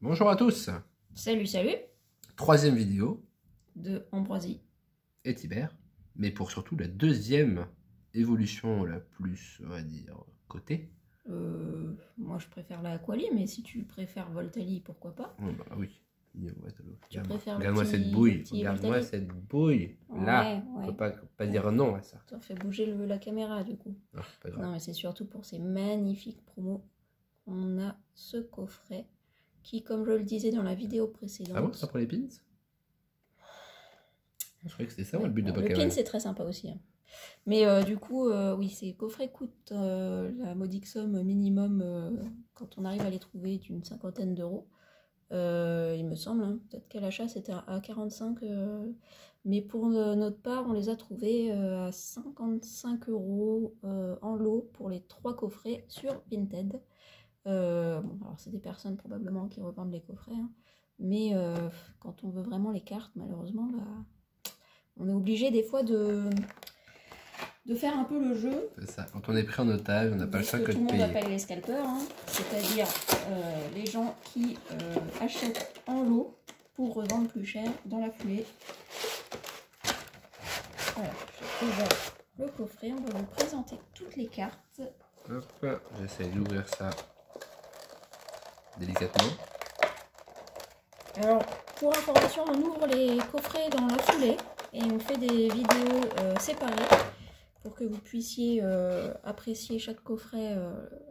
Bonjour à tous. Salut, salut. Troisième vidéo De Ambroisie. et Tibère, mais pour surtout la deuxième évolution la plus, on va dire, cotée. Moi je préfère la Aquali, mais si tu préfères Voltali, pourquoi pas? Oh, bah oui. Tu préfères Regarde-moi le cette petit- bouille. le petit Regarde-moi Voltali. cette bouille. Là, Ouais, on ouais. peut pas dire non à ça. Ça fait bouger la caméra du coup. Ah, pas grave. Non, mais c'est surtout pour ces magnifiques promos qu'on a ce coffret qui, comme je le disais dans la vidéo précédente. Ah bon, c'est ça pour les pins? Je croyais que c'était ça, Ouais, le but de bon, le Pokémon. pin c'est très sympa aussi, hein. Mais du coup, oui, ces coffrets coûtent la modique somme minimum quand on arrive à les trouver d'une 50aine d'euros. Il me semble, hein. Peut-être qu'à l'achat c'était à 45, mais pour notre part, on les a trouvés à 55 euros en lot pour les 3 coffrets sur Vinted. Bon, alors c'est des personnes probablement qui revendent les coffrets, hein. Mais quand on veut vraiment les cartes, malheureusement, bah, on est obligé des fois de faire un peu le jeu. C'est ça. Quand on est pris en otage, on n'a pas le choix que tout de le monde payer. appelle les scalpers, hein. C'est-à-dire les gens qui achètent en lot pour revendre plus cher dans la foulée. Voilà, j'ai ouvert le coffret, on va vous présenter toutes les cartes. Hop, j'essaie d'ouvrir ça délicatement. Alors, pour information, on ouvre les coffrets dans la foulée et on fait des vidéos séparées pour que vous puissiez apprécier chaque coffret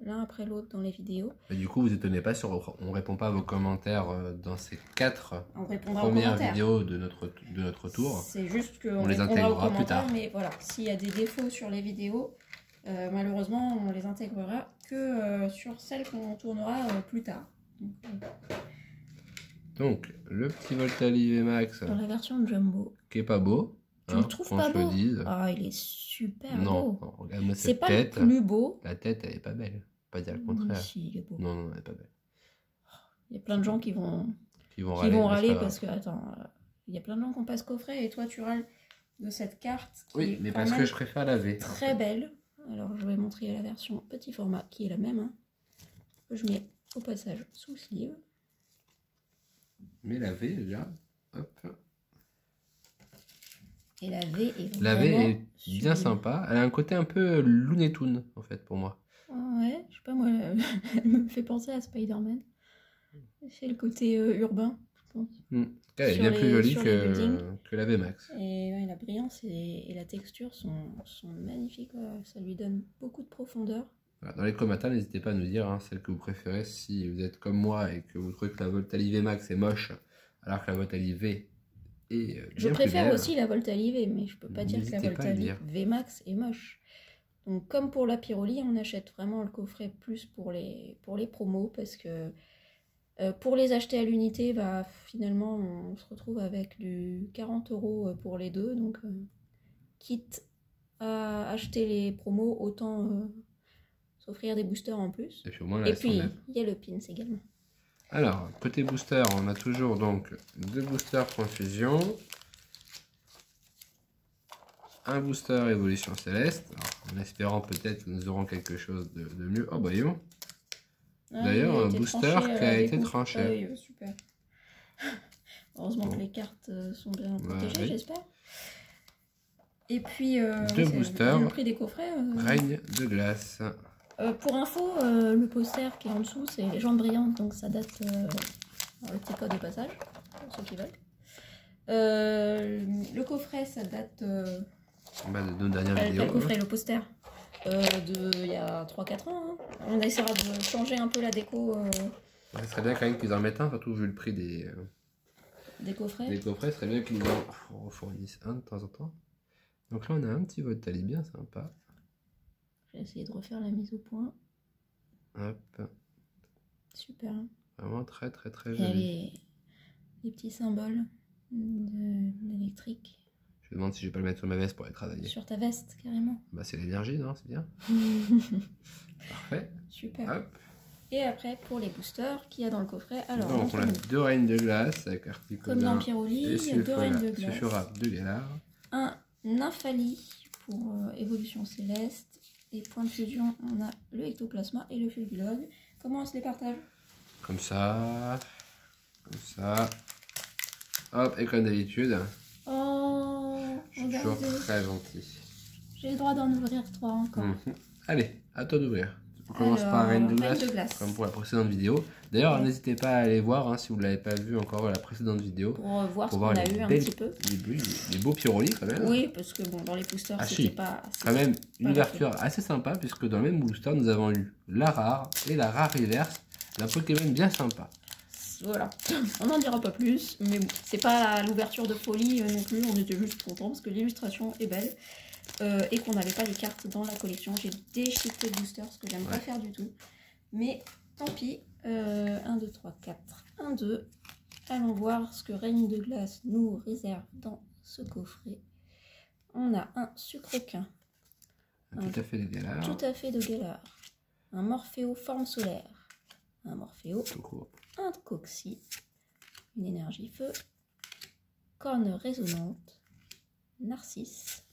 l'un après l'autre dans les vidéos. Et du coup, vous étonnez pas si on répond pas à vos commentaires dans ces 4 On répondra aux premières commentaires. vidéos de notre tour. C'est juste qu'on les répondra aux intégrera plus commentaires, tard. mais voilà, s'il y a des défauts sur les vidéos, malheureusement, on les intégrera que sur celles qu'on tournera plus tard. Donc, le petit Voltali VMAX, Dans la version Jumbo. qui est pas beau. Tu le trouves pas beau? Dise. Ah, il est super Non, beau. non, regarde-moi C'est cette pas tête. le plus beau. La tête, elle est pas belle. Pas dire le contraire. Si, il est beau. Non, non, elle est pas belle. Il y a plein de gens qui vont râler, mais c'est pas parce que, attends, il y a plein de gens qui ont pas ce coffret et toi tu râles de cette carte qui oui, est mais quand parce même que je préfère laver. très belle. Alors je vais montrer la version petit format qui est la même, hein, que je mets au passage sous sleeve. Mais laver, déjà, hop. Et la V est Laver vraiment est bien sublime. sympa. Elle a un côté un peu Looney Tunes, en fait, pour moi. Ouais, je sais pas moi, elle me fait penser à Spider-Man. C'est le côté urbain, je pense. Elle est Sur bien les- plus jolie sur les buildings. que la VMAX. Et ouais, la brillance et la texture sont magnifiques. Voilà. Ça lui donne beaucoup de profondeur. Voilà, dans les commentaires, n'hésitez pas à nous dire celle que vous préférez. Si vous êtes comme moi et que vous trouvez que la Voltali VMAX est moche, alors que la Voltali V est bien Je plus préfère belle. aussi la Voltali V, mais je peux pas dire que la N'hésitez pas à le Voltali dire. VMAX est moche. Donc comme pour la Pyroli, on achète vraiment le coffret plus pour les promos, parce que pour les acheter à l'unité, bah, finalement on se retrouve avec du 40 € pour les deux. Donc quitte à acheter les promos, autant s'offrir des boosters en plus. Et puis au moins, Et puis il y a le pins également. Alors, côté booster, on a toujours donc 2 boosters Confusion, un booster Évolution Céleste, alors, en espérant peut-être que nous aurons quelque chose de mieux. Oh bah voyons. D'ailleurs, un booster qui a été tranché. Ah oui, super. Heureusement que les cartes sont bien protégées, oui. j'espère. Et puis, Deux boosters. le prix des coffrets. Règne de glace. Pour info, le poster qui est en dessous, c'est les jambes brillantes, donc ça date. Le petit code au passage, pour ceux qui veulent. Le coffret, ça date. Bah, de nos dernières Pas vidéos. le coffret, le poster. Il y a 3-4 ans. Hein. On essaiera de changer un peu la déco Ça serait bien quand même qu'ils en mettent un, surtout vu le prix des coffrets. Des coffrets, ce serait bien qu'ils en fournissent un de temps en temps. Donc là, on a un petit Voltali bien sympa. Je vais essayer de refaire la mise au point. Hop. Super. Hein. Vraiment très très très Il y a joli. les petits symboles d'électrique. Je me demande si je vais pas le mettre sur ma veste pour aller travailler. Sur ta veste, carrément. Bah c'est l'énergie, non? C'est bien. Parfait. Super. Hop. Et après, pour les boosters qu'il y a dans le coffret, alors Donc on a 2 règnes de glace avec Articulin. comme dans Pyroli, il y a 2 règnes de glace. Sulfura de Galar. Un Nymphali pour évolution céleste. Et point de fusion, on a le ectoplasma et le fulgulog. Comment on se les partage? Comme ça. Comme ça. Hop, et comme d'habitude. Oh, je suis toujours très gentil. J'ai le droit d'en ouvrir 3 encore. Allez, à toi d'ouvrir. On commence par Reine de glace, comme pour la précédente vidéo. D'ailleurs, n'hésitez pas à aller voir, hein, si vous ne l'avez pas vu encore la précédente vidéo. Pour voir ce qu'on a eu un petit peu. Les beaux pyrolis quand même. Oui, parce que bon, dans les boosters, c'était pas... Quand même, une ouverture assez sympa, puisque dans le même booster, nous avons eu la rare et la rare reverse. Un Pokémon bien sympa. Voilà, on n'en dira pas plus, mais bon, c'est pas l'ouverture de folie non plus, on était juste contents parce que l'illustration est belle. Et qu'on n'avait pas les cartes dans la collection. J'ai déchiqueté le booster, ce que j'aime pas faire du tout. Mais tant pis. 1, 2, 3, 4. 1, 2. Allons voir ce que Reine de glace nous réserve dans ce coffret. On a un sucrequin. Tout à fait de Galar. Tout à fait de Galar. Un Morphéo forme solaire. Un Morphéo. Un Coxy. Une énergie feu. Corne résonante. Narcisse.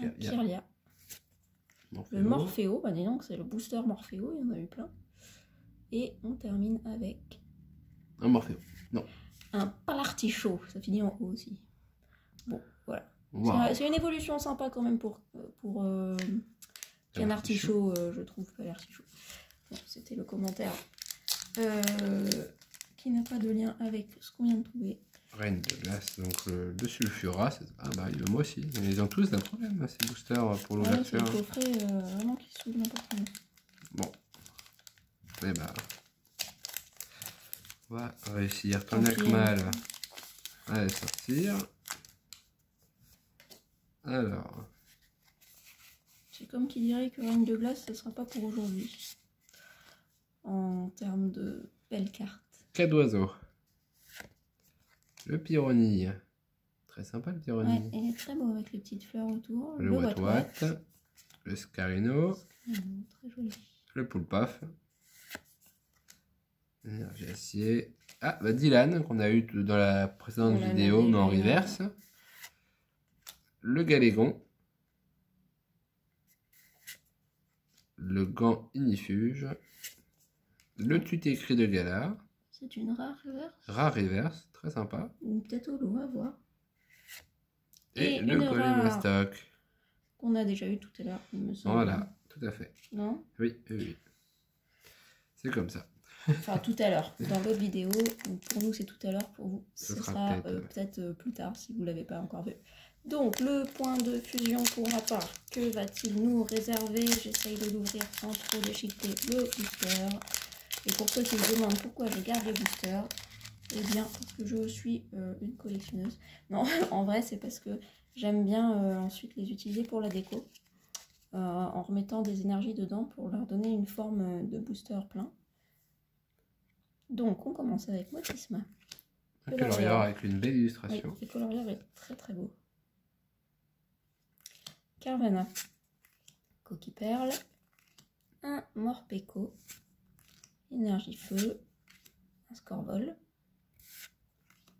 Un Kirlia. Le Morphéo, bah dis donc, c'est le booster Morphéo, il y en a eu plein. Et on termine avec... un Morphéo, non. Un Palartichaut, ça finit en haut aussi. Bon, voilà. C'est une évolution sympa quand même pour un artichaut, je trouve, Palartichaut. Bon, c'était le commentaire qui n'a pas de lien avec ce qu'on vient de trouver. Reine de glace, donc le Sulfura, ah bah moi aussi, ils ont tous un problème, ces boosters pour l'ouverture. C'est le coffret vraiment qui saoule n'importe quoi. Bon, mais bah, on va réussir tant bien que mal à les sortir. Alors, c'est comme qui dirait que Reine de glace, ce sera pas pour aujourd'hui, en termes de belles cartes. Cas d'oiseau. Le Pyronille. Très sympa le Pyronille. Ouais, il est très beau avec les petites fleurs autour. Le Watwat. Le Scarino. Très joli. Le Poulpaf. Énergie acier. Ah, bah Dylan, qu'on a eu dans la précédente vidéo, mais en reverse. Le Galégon. Le Gant Inifuge. Le Tutécri de Galar. C'est une rare reverse. Rare reverse, très sympa. Peut-être holo, à voir. Et le Golem Restock. Qu'on a déjà eu tout à l'heure, il me semble. Voilà, tout à fait. Non? Oui, oui, oui. C'est comme ça. Enfin, tout à l'heure. Dans l'autre vidéo, pour nous c'est tout à l'heure, pour vous ce sera peut-être plus tard si vous ne l'avez pas encore vu. Donc, le point de fusion pour ma part, que va-t-il nous réserver? J'essaye de l'ouvrir sans trop déchiqueter le booster. Et pour ceux qui me demandent pourquoi je garde les boosters, eh bien, parce que je suis une collectionneuse. Non, en vrai, c'est parce que j'aime bien ensuite les utiliser pour la déco. En remettant des énergies dedans pour leur donner une forme de booster plein. Donc, on commence avec Motisma. Un colorieur avec une belle illustration. Oui, le colorieur est très très beau. Carvana. Coquille-perle. Un Morpeko. Énergie feu. Un Scorvol.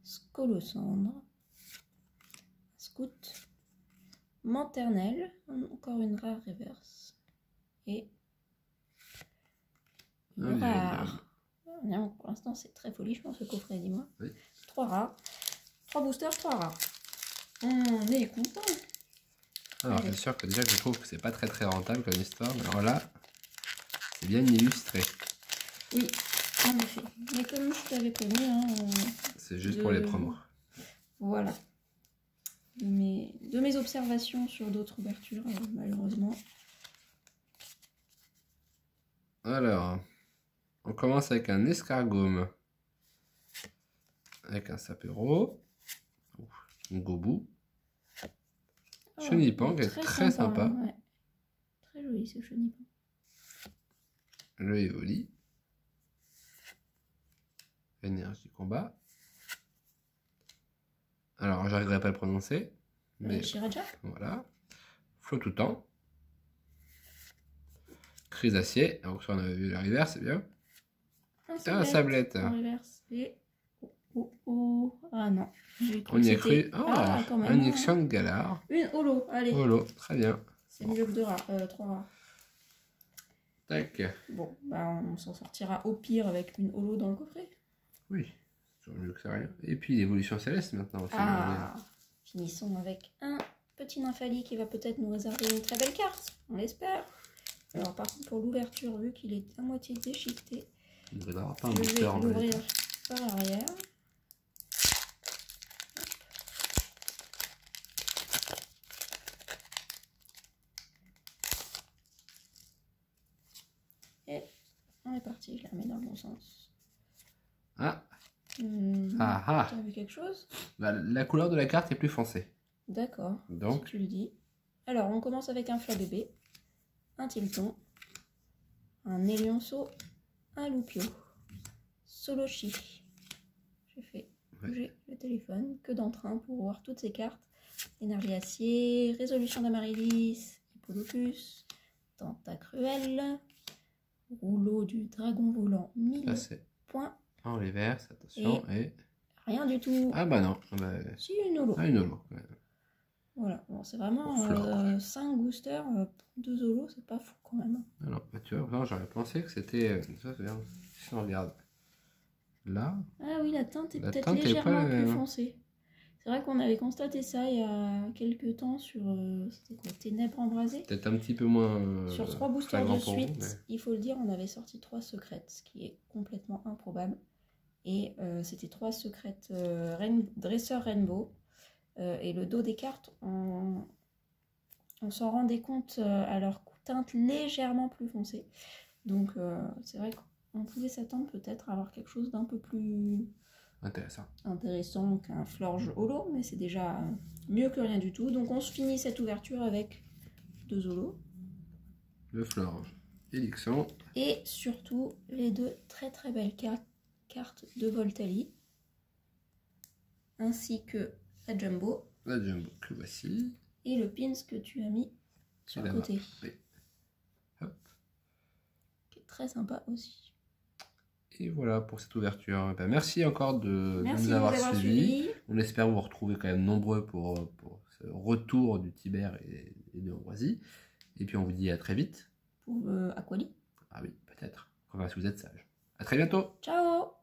Scolocendre. Scout. Manternelle. Encore une rare reverse. Et une rare. Non, pour l'instant, c'est très folichon ce coffret, dis-moi. Oui. 3 rares. 3 boosters, 3 rares. On est content. Alors, c'est sûr que déjà, je trouve que c'est pas très rentable comme histoire. Mais alors là, c'est bien illustré. Oui, en effet. Mais comme je t'avais prévenu, hein, c'est juste pour les promos. Voilà. De mes observations sur d'autres ouvertures, malheureusement. Alors, on commence avec un escargome. Avec un sapero. Un gobou. Chenipan, qui est très sympa. Ouais. Très joli ce Chenipan. Le Evoli. Énergie combat. Alors, j'arriverai pas à le prononcer. Mais Shiraja. Voilà. Flotoutan. Chrysacier. Donc, ça, on avait vu la reverse, c'est bien. Un sablette. En reverse. Et... Ah non. On y a cru. Un Ixion de Galar. Une holo, allez. Holo, très bien. C'est mieux que 2 rares, 3 rares. Tac. Bon, bah on s'en sortira au pire avec une holo dans le coffret. Oui. toujours mieux que ça rien. Et puis l'évolution céleste maintenant aussi. Ah, finissons avec un petit Nymphali qui va peut-être nous réserver une très belle carte, on l'espère. Alors par contre pour l'ouverture, vu qu'il est à moitié déchiqueté, il ne devrait pas un je booster vais l'ouvrir par l'arrière. Et on est parti, je la remets dans le bon sens. Ah. Tu as vu quelque chose? Bah, la couleur de la carte est plus foncée. D'accord, donc si tu le dis. Alors on commence avec un Flabébé, un Tilton, un Élionceau, un Loupio, Solochi. J'ai fait bouger le téléphone, que d'entrain pour voir toutes ces cartes. Énergie acier, résolution d'Amaryllis, Hippolocus, Tentacruel, rouleau du dragon volant, 1000 points. En reverse, attention, et... Rien du tout. Ah bah non. Bah... Si, une holo. Ah, une holo. Ouais. Voilà, bon, c'est vraiment 5 boosters pour 2 holos, c'est pas fou quand même. Alors, bah, tu vois, j'aurais pensé que c'était... Ça, si on regarde là... Ah oui, la teinte est peut-être légèrement plus foncée. C'est vrai qu'on avait constaté ça il y a quelques temps sur... c'était quoi, Ténèbres embrasées. Peut-être un petit peu moins... sur 3 boosters de suite, il faut le dire, on avait sorti 3 secrètes, ce qui est complètement improbable. Et c'était 3 secrètes dresseur Rainbow. Et le dos des cartes, on s'en rendait compte à leur teinte légèrement plus foncée. Donc c'est vrai qu'on pouvait s'attendre peut-être à avoir quelque chose d'un peu plus intéressant qu'un Florge holo, mais c'est déjà mieux que rien du tout. Donc on se finit cette ouverture avec 2 holos. Le Florge et Lixon. Et surtout les 2 très très belles cartes de Voltali, ainsi que la Jumbo. La Jumbo que voici. Et le pins que tu as mis sur le côté. Oui. Hop. Qui est très sympa aussi. Et voilà pour cette ouverture. Ben, merci encore de nous avoir suivis. On espère vous retrouver quand même nombreux pour ce retour du Tibère et de Ambroisie. Et puis on vous dit à très vite. Pour Aquali. Ah oui, peut-être. Enfin, si vous êtes sage. À très bientôt. Ciao.